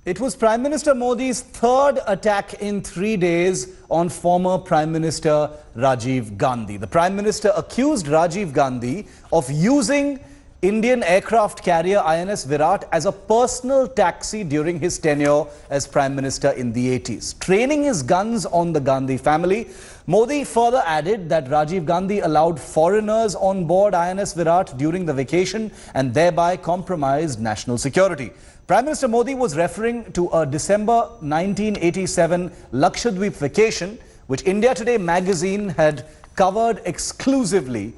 It was Prime Minister Modi's third attack in 3 days on former Prime Minister Rajiv Gandhi. The Prime Minister accused Rajiv Gandhi of using Indian aircraft carrier INS Viraat as a personal taxi during his tenure as Prime Minister in the 80s, training his guns on the Gandhi family. Modi further added that Rajiv Gandhi allowed foreigners on board INS Viraat during the vacation and thereby compromised national security. Prime Minister Modi was referring to a December 1987 Lakshadweep vacation, which India Today magazine had covered exclusively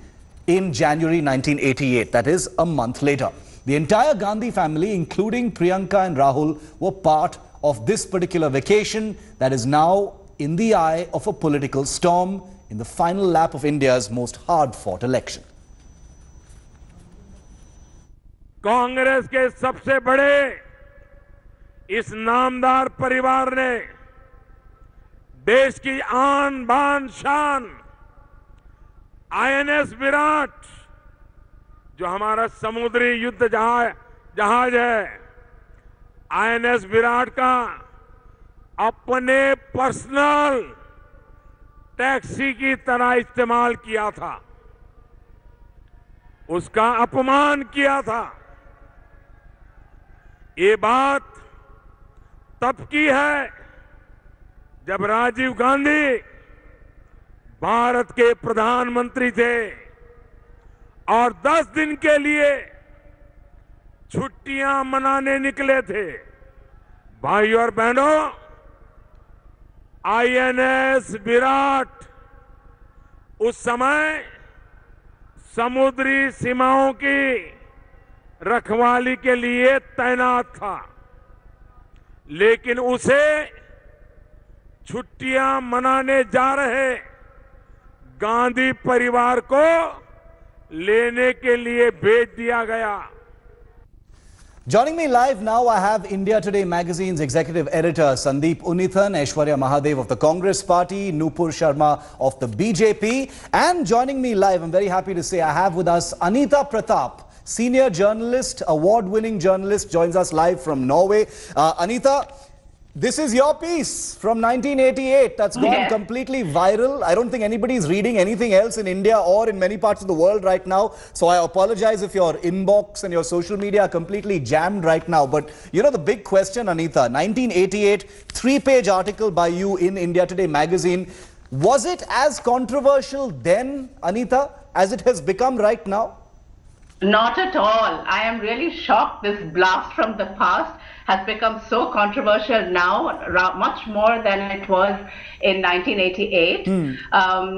in January 1988, that is a month later. The entire Gandhi family, including Priyanka and Rahul, were part of this particular vacation that is now in the eye of a political storm in the final lap of India's most hard-fought election. Congress के सबसे बड़े इस नामदार परिवार ने देश की आन बान शान INS विराट, जो हमारा समुद्री युद्ध जहाज है, INS विराट का अपने पर्सनल टैक्सी की तरह इस्तेमाल किया था, उसका अपमान किया था। ये बात तब की है जब राजीव गांधी भारत के प्रधानमंत्री थे और 10 दिन के लिए छुट्टियां मनाने निकले थे। भाइयों और बहनों, INS विराट उस समय समुद्री सीमाओं की रखवाली के लिए तैनात था, लेकिन उसे छुट्टियां मनाने जा रहे गांधी परिवार को लेने के लिए भेज दिया गया। Joining me live now, I have India Today magazine's executive editor Sandeep Unithan, Aishwarya Mahadev of the Congress Party, Nupur Sharma of the BJP, and joining me live, I'm very happy to say I have with us Anita Pratap, senior journalist, award-winning journalist, joins us live from Norway. Anita, this is your piece from 1988 that's gone completely viral. I don't think anybody is reading anything else in India or in many parts of the world right now. So I apologize if your inbox and your social media are completely jammed right now. But you know the big question, Anita, 1988, 3-page article by you in India Today magazine. Was it as controversial then, Anita, as it has become right now? Not at all. I am really shocked this blast from the past has become so controversial now, much more than it was in 1988.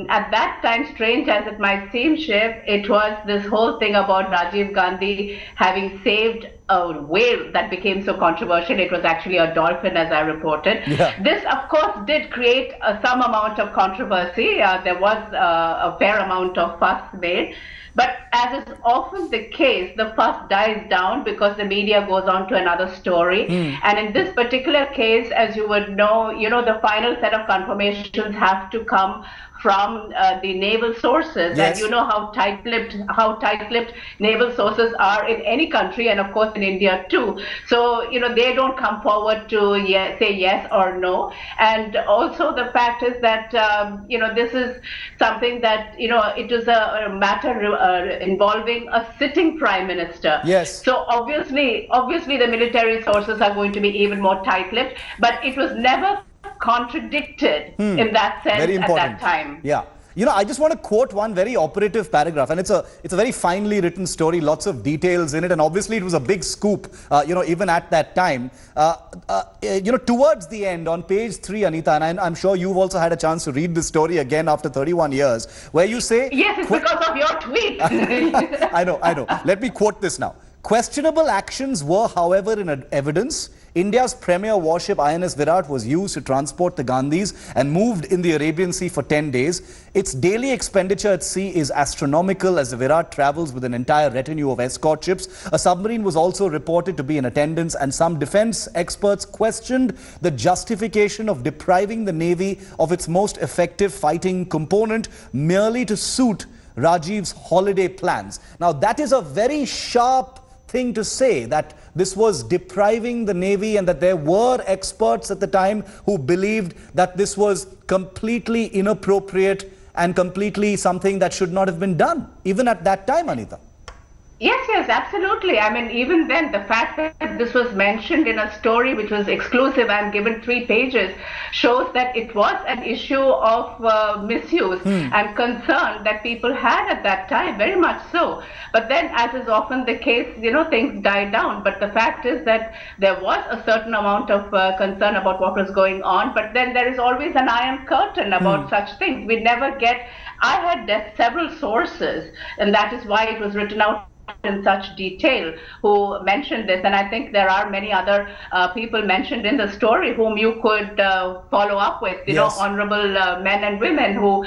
At that time, strange as it might seem, Shiv, it was this whole thing about Rajiv Gandhi having saved a whale that became so controversial. It was actually a dolphin, as I reported. This, of course, did create some amount of controversy. There was a fair amount of fuss made. But as is often the case, the fuss dies down because the media goes on to another story. And in this particular case, as you would know, the final set of confirmations have to come from the naval sources, and you know how tight-lipped naval sources are in any country, and of course in India too. So they don't come forward to say yes or no. And also the fact is that this is something that it is a matter involving a sitting prime minister. So obviously the military sources are going to be even more tight-lipped, but it was never contradicted in that sense at that time. I just want to quote one very operative paragraph, and it's a very finely written story, lots of details in it, and obviously it was a big scoop, even at that time. Towards the end, on page 3, Anita, and I'm sure you've also had a chance to read this story again after 31 years, where you say... Yes, it's because of your tweet. I know. Let me quote this now. Questionable actions were, however, in evidence. India's premier warship INS Viraat was used to transport the Gandhis and moved in the Arabian Sea for 10 days. Its daily expenditure at sea is astronomical as the Viraat travels with an entire retinue of escort ships. A submarine was also reported to be in attendance, and some defense experts questioned the justification of depriving the Navy of its most effective fighting component merely to suit Rajiv's holiday plans. Now, that is a very sharp thing to say, that this was depriving the Navy and that there were experts at the time who believed that this was completely inappropriate and completely something that should not have been done, even at that time, Anita? Yes, yes, absolutely. I mean, even then, the fact that this was mentioned in a story which was exclusive and given 3 pages shows that it was an issue of misuse and concern that people had at that time, very much so. But then, as is often the case, things died down. But the fact is that there was a certain amount of concern about what was going on. But then there is always an iron curtain about such things. We never get. I had several sources, and that is why it was written out in such detail, who mentioned this, and I think there are many other people mentioned in the story whom you could follow up with, honorable men and women who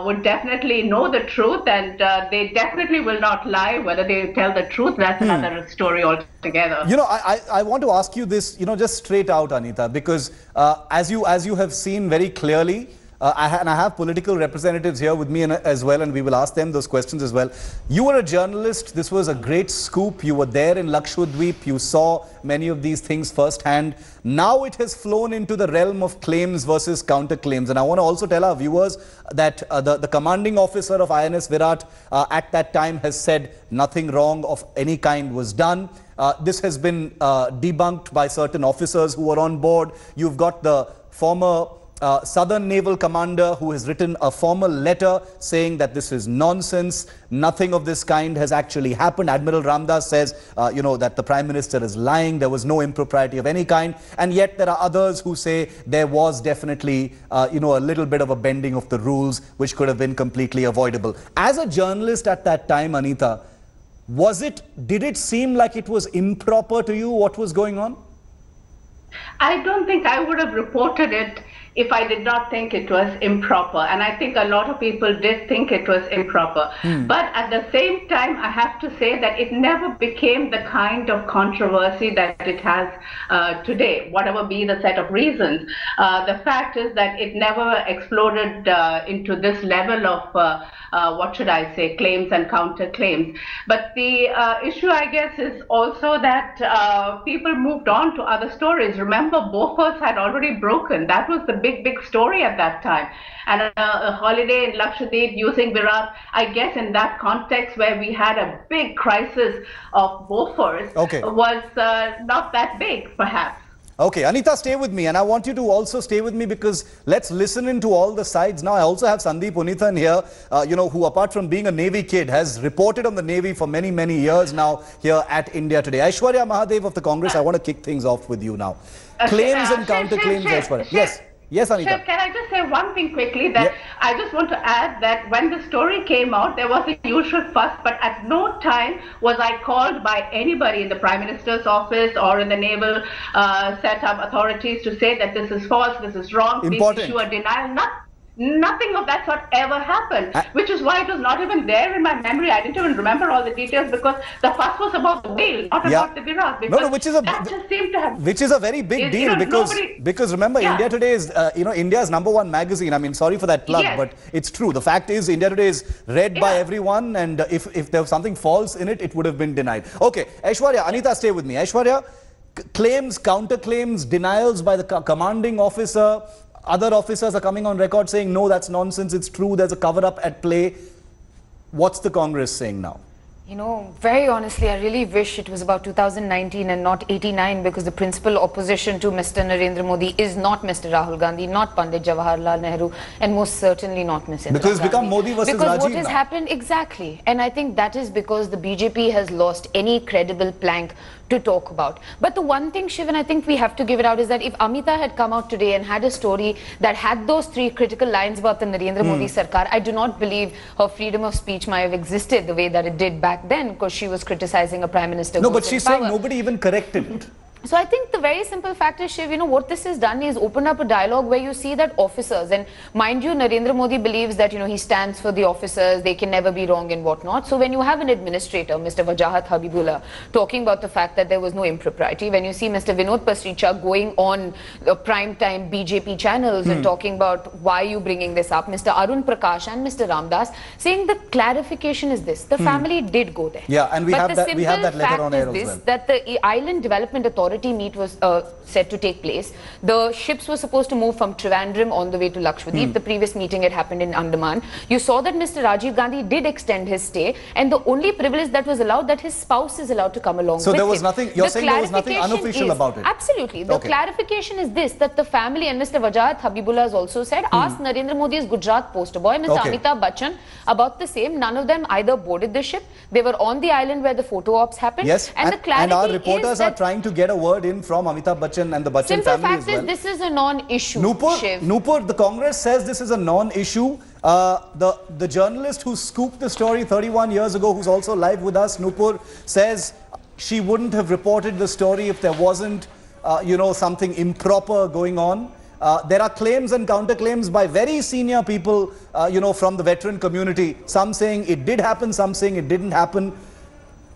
would definitely know the truth, and they definitely will not lie. Whether they tell the truth, that's another story altogether. I want to ask you this, just straight out, Anita, because as you have seen very clearly, I have political representatives here with me as well, and we will ask them those questions as well. You were a journalist. This was a great scoop. You were there in Lakshadweep. You saw many of these things firsthand. Now it has flown into the realm of claims versus counterclaims. And I want to also tell our viewers that the commanding officer of INS Viraat at that time has said nothing wrong of any kind was done. This has been debunked by certain officers who were on board. You've got the former Southern Naval Commander who has written a formal letter saying that this is nonsense. Nothing of this kind has actually happened. Admiral Ramdas says, that the Prime Minister is lying. There was no impropriety of any kind. And yet there are others who say there was definitely, a little bit of a bending of the rules which could have been completely avoidable. As a journalist at that time, Anita, did it seem like it was improper to you what was going on? I don't think I would have reported it if I did not think it was improper. And I think a lot of people did think it was improper. But at the same time, I have to say that it never became the kind of controversy that it has today, whatever be the set of reasons. The fact is that it never exploded into this level of claims and counterclaims. But the issue, I guess, is also that people moved on to other stories. Remember, Bofors had already broken. That was the big story at that time. And a holiday in Lakshadweep using Viraat, I guess in that context where we had a big crisis of Bofors, was not that big, perhaps. Okay, Anita, stay with me, and I want you to also stay with me because let's listen into all the sides. Now, I also have Sandeep Unithan here, who apart from being a Navy kid, has reported on the Navy for many, many years now here at India Today. Aishwarya Mahadev of the Congress, I want to kick things off with you now. Claims and counterclaims, Aishwarya. Yes, Anita. Chef, can I just say one thing quickly? That I just want to add that when the story came out, there was a usual fuss, but at no time was I called by anybody in the Prime Minister's office or in the naval setup authorities to say that this is false, this is wrong, please issue a denial. Nothing of that sort ever happened, which is why it was not even there in my memory. I didn't even remember all the details because the fuss was about the whale, not about the Viraat. No, which is a very big deal because remember, India Today is India's #1 magazine. I mean, sorry for that plug, but it's true. The fact is, India Today is read by everyone, and if there was something false in it, it would have been denied. Okay, Aishwarya, Anita, stay with me. Aishwarya, claims, counterclaims, denials by the commanding officer. Other officers are coming on record saying, no, that's nonsense, it's true, there's a cover-up at play. What's the Congress saying now? Very honestly, I really wish it was about 2019 and not 89 because the principal opposition to Mr. Narendra Modi is not Mr. Rahul Gandhi, not Pandit Jawaharlal Nehru, and most certainly not Mr. Indira Gandhi. Because it's become Modi versus Rajiv now. What has happened, exactly. And I think that is because the BJP has lost any credible plank to talk about. But the one thing, Shiv, and I think we have to give it out, is that if Amita had come out today and had a story that had those 3 critical lines about the Narendra Modi Sarkar, I do not believe her freedom of speech might have existed the way that it did back then, because she was criticizing a Prime Minister. No, but she's saying nobody even corrected it. So I think the very simple fact is, Shiv, what this has done is opened up a dialogue where you see that officers, and mind you, Narendra Modi believes that, he stands for the officers, they can never be wrong and whatnot. So when you have an administrator, Mr. Wajahat Habibullah, talking about the fact that there was no impropriety, when you see Mr. Vinod Pasricha going on prime time BJP channels and talking about why you bringing this up, Mr. Arun Prakash and Mr. Ramdas saying the clarification is this, the family did go there. Yeah, and we have that letter on air as well. That the Island Development Authority meet was set to take place. The ships were supposed to move from Trivandrum on the way to Lakshadweep. The previous meeting had happened in Andaman. You saw that Mr. Rajiv Gandhi did extend his stay, and the only privilege that was allowed, that his spouse is allowed to come along with him. So there was nothing, you're saying there was nothing unofficial about it? Absolutely. The clarification is this, that the family, and Mr. Wajahat Habibullah has also said, asked Narendra Modi's Gujarat poster boy, Mr. Amitabh Bachchan, about the same. None of them either boarded the ship. They were on the island where the photo ops happened. Yes, and the clarity our reporters are trying to get a word in from Amitabh Bachchan and the Bachchan simple family fact as well. is this is a non-issue. Nupur, the Congress says this is a non-issue. The journalist who scooped the story 31 years ago, who's also live with us, Nupur, says she wouldn't have reported the story if there wasn't, something improper going on. There are claims and counterclaims by very senior people, from the veteran community. Some saying it did happen, some saying it didn't happen.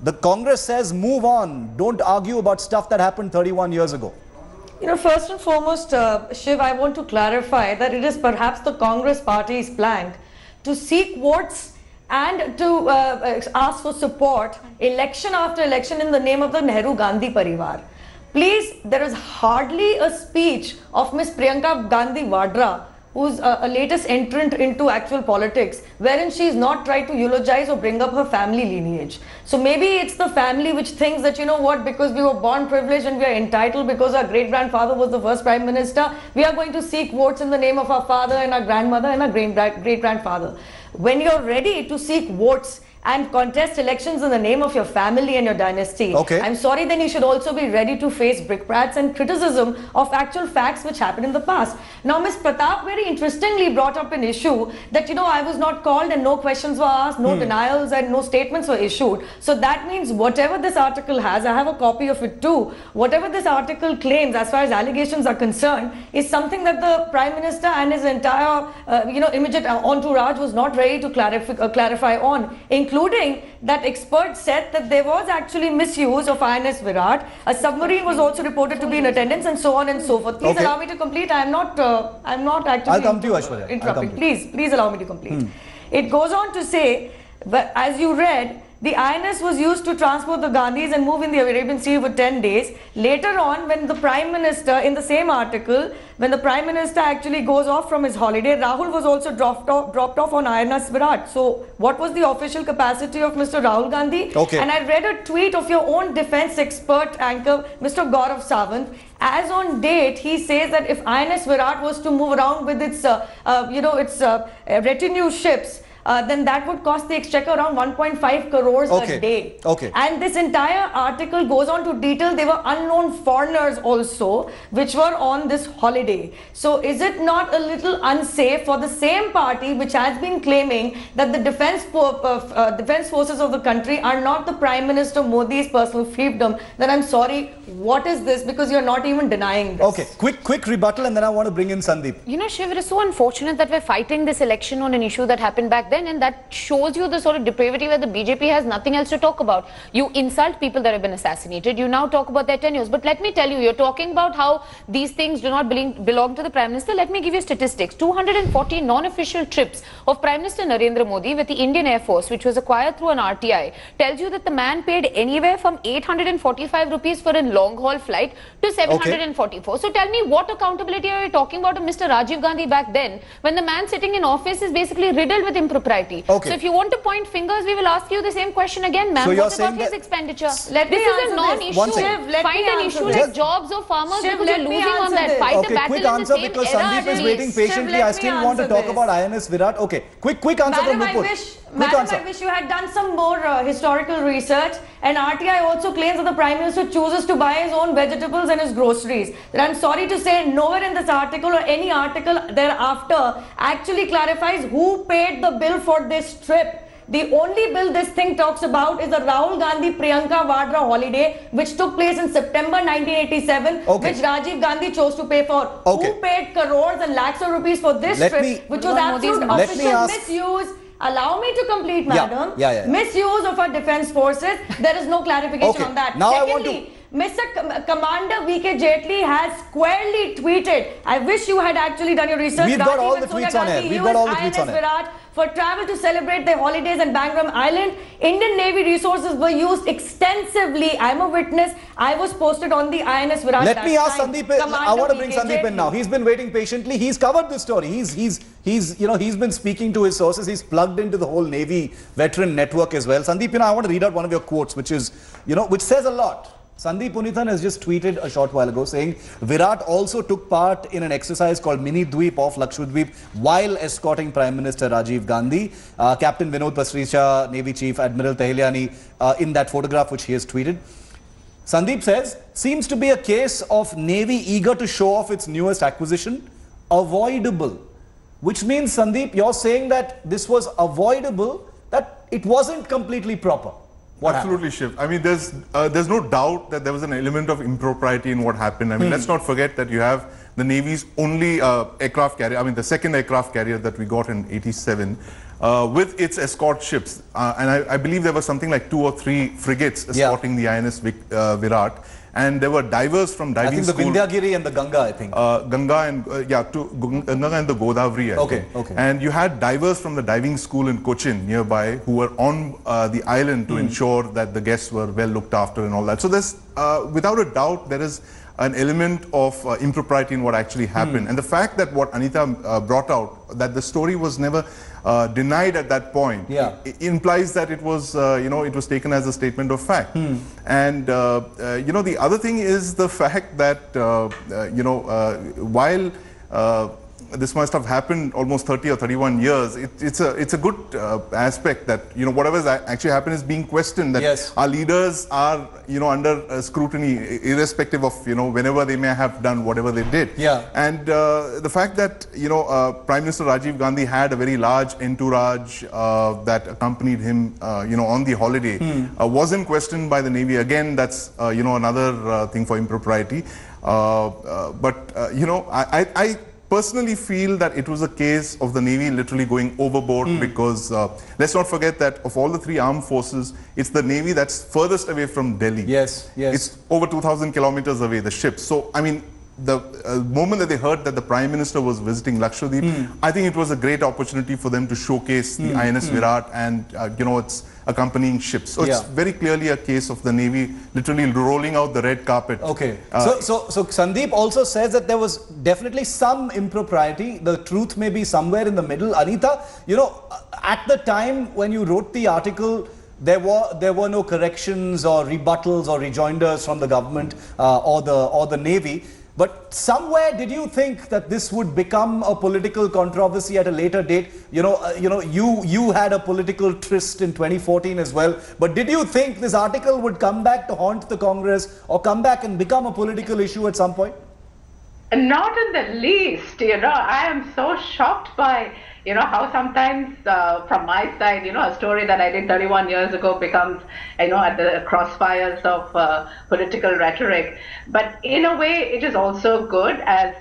The Congress says move on. Don't argue about stuff that happened 31 years ago. First and foremost, Shiv, I want to clarify that it is perhaps the Congress party's plan to seek votes and to ask for support election after election in the name of the Nehru-Gandhi Parivar. Please, there is hardly a speech of Miss Priyanka Gandhi Vadra, who's a latest entrant into actual politics, wherein she's not tried to eulogize or bring up her family lineage. So maybe it's the family which thinks that, because we were born privileged and we are entitled because our great-grandfather was the first Prime Minister, we are going to seek votes in the name of our father and our grandmother and our great-grandfather. When you're ready to seek votes and contest elections in the name of your family and your dynasty, I'm sorry, then you should also be ready to face brickbats and criticism of actual facts which happened in the past. Now, Ms. Pratap very interestingly brought up an issue that, I was not called and no questions were asked, no denials and no statements were issued. So that means whatever this article has, I have a copy of it too, whatever this article claims as far as allegations are concerned is something that the Prime Minister and his entire, immediate entourage was not ready to clarify on, including that experts said that there was actually misuse of INS Viraat. A submarine was also reported to be in attendance, and so on and so forth. Please allow me to complete. I'm not actually. I'll come to you, Aishwarya. Interrupting. Please allow me to complete. It goes on to say, but as you read, the INS was used to transport the Gandhis and move in the Arabian Sea for 10 days. Later on, when the Prime Minister, in the same article, when the Prime Minister actually goes off from his holiday, Rahul was also dropped off on INS Viraat. So, what was the official capacity of Mr. Rahul Gandhi? And I read a tweet of your own defense expert anchor, Mr. Gaurav Sawant. As on date, he says that if INS Viraat was to move around with its, retinue ships, then that would cost the exchequer around 1.5 crores a day. And this entire article goes on to detail there were unknown foreigners also which were on this holiday. So is it not a little unsafe for the same party which has been claiming that the defense forces of the country are not the Prime Minister Modi's personal fiefdom? Then I'm sorry, what is this? Because you're not even denying this. Quick rebuttal, and then I want to bring in Sandeep. Shiv, it is so unfortunate that we're fighting this election on an issue that happened back then, and that shows you the sort of depravity where the BJP has nothing else to talk about. You insult people that have been assassinated, you now talk about their tenures. But let me tell you, you're talking about how these things do not belong to the Prime Minister. Let me give you statistics. 240 non-official trips of Prime Minister Narendra Modi with the Indian Air Force, which was acquired through an RTI, tells you that the man paid anywhere from 845 rupees for a long-haul flight to 744. So tell me, what accountability are you talking about of Mr. Rajiv Gandhi back then, when the man sitting in office is basically riddled with impropriety? So if you want to point fingers, we will ask you the same question again, ma'am. So what about his expenditure? This is a non-issue. Find an issue like jobs or farmers, because you're losing on that. Fight a battle quick in the answer, same because era. Sandeep is waiting patiently. I still want to talk about INS Viraat. Quick answer from Nupur. Madam, I wish you had done some more historical research. And RTI also claims that the Prime Minister chooses to buy his own vegetables and his groceries. And I'm sorry to say, nowhere in this article or any article thereafter actually clarifies who paid the bill for this trip. The only bill this thing talks about is the Rahul Gandhi Priyanka Vadra holiday, which took place in September 1987, which Rajiv Gandhi chose to pay for. Who paid crores and lakhs of rupees for this trip, which was absolute official misuse. Allow me to complete, madam. Misuse of our defense forces. There is no clarification on that. Now Secondly, Mr. Commander V.K. Jaitley has squarely tweeted. I wish you had actually done your research. We've got all the tweets on air. We've got all the tweets on INS Viraat for travel to celebrate their holidays in Bangram Island. Indian Navy resources were used extensively. I'm a witness. I was posted on the INS Viraat. Let me ask Sandeep. I want to bring Sandeep in now. He's been waiting patiently. He's covered this story. He's been speaking to his sources. He's plugged into the whole Navy veteran network as well. Sandeep, I want to read out one of your quotes, which is, which says a lot. Sandeep Punithan has just tweeted a short while ago saying Virat also took part in an exercise called Mini Dweep off Lakshadweep while escorting Prime Minister Rajiv Gandhi. Captain Vinod Pasricha, Navy Chief Admiral Teheliani in that photograph which he has tweeted. Sandeep says, seems to be a case of Navy eager to show off its newest acquisition, avoidable. Which means, Sandeep, you're saying that this was avoidable, that it wasn't completely proper. Absolutely, Shiv. I mean, there's no doubt that there was an element of impropriety in what happened. I mean, let's not forget that you have the Navy's only aircraft carrier, I mean, the second aircraft carrier that we got in '87, with its escort ships. And I believe there was something like 2 or 3 frigates escorting the INS Viraat. And there were divers from diving school. I think the Vindhyagiri and the Ganga, I think. Ganga and Ganga and the Godavari. Okay. And you had divers from the diving school in Cochin nearby who were on the island to ensure that the guests were well looked after and all that. So there's, without a doubt, there is an element of impropriety in what actually happened. And the fact that what Anita brought out, that the story was never denied at that point, it implies that it was, it was taken as a statement of fact. And, the other thing is the fact that, while this must have happened almost 30 or 31 years, it's a good aspect that, whatever has actually happened is being questioned, that our leaders are, under scrutiny, irrespective of, whenever they may have done whatever they did. And the fact that, Prime Minister Rajiv Gandhi had a very large entourage that accompanied him, on the holiday, wasn't questioned by the Navy. Again, that's, another thing for impropriety. I personally feel that it was a case of the Navy literally going overboard because let's not forget that of all the 3 armed forces, it's the Navy that's furthest away from Delhi. It's over 2,000 kilometers away, the ships. So, I mean, the moment that they heard that the Prime Minister was visiting Lakshadweep, I think it was a great opportunity for them to showcase the INS Viraat and, its accompanying ships. So it's very clearly a case of the Navy literally rolling out the red carpet. So Sandeep also says that there was definitely some impropriety. The truth may be somewhere in the middle. Anita, at the time when you wrote the article, there were no corrections or rebuttals or rejoinders from the government or the Navy. But somewhere, did you think that this would become a political controversy at a later date? You had a political tryst in 2014 as well. But did you think this article would come back to haunt the Congress or come back and become a political issue at some point? Not in the least. I am so shocked by how sometimes from my side, a story that I did 31 years ago becomes, at the crossfires of political rhetoric. But in a way, it is also good, as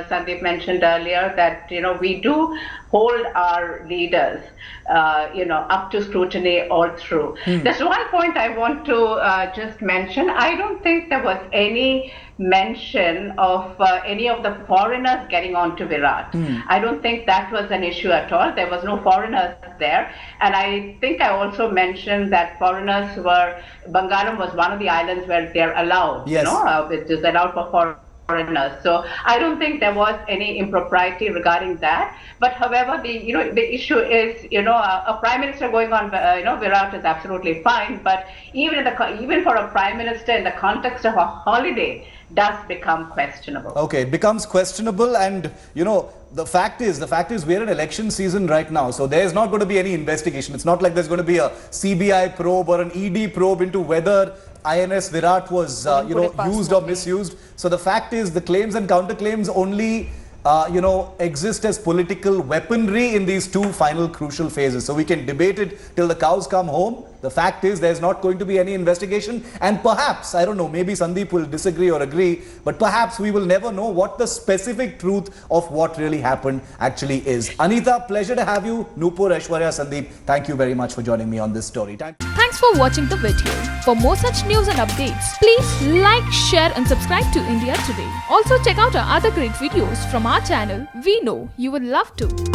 Sandeep mentioned earlier, that, we do hold our leaders, up to scrutiny all through. There's one point I want to just mention. I don't think there was any mention of any of the foreigners getting onto Virat. I don't think that was an issue at all. There was no foreigners there. And I think I also mentioned that foreigners Bangalam was one of the islands where they're allowed, it is allowed for foreigners. So I don't think there was any impropriety regarding that. But however, the issue is, a prime minister going on, Virat is absolutely fine. But even for a prime minister in the context of a holiday, does become questionable. Okay, it becomes questionable, and the fact is we're in election season right now, so there's not going to be any investigation. It's not like there's going to be a CBI probe or an ED probe into whether INS Viraat was used or misused. So the fact is the claims and counterclaims only exist as political weaponry in these two final crucial phases. So we can debate it till the cows come home. The fact is there's not going to be any investigation, and perhaps, I don't know, maybe Sandeep will disagree or agree, but perhaps we will never know what the specific truth of what really happened actually is. Anita, pleasure to have you. Nupur, Aishwarya, Sandeep, thank you very much for joining me on this story. Thanks for watching the video. For more such news and updates, please like, share and subscribe to India Today. Also check out our other great videos from our channel. We know you will love to.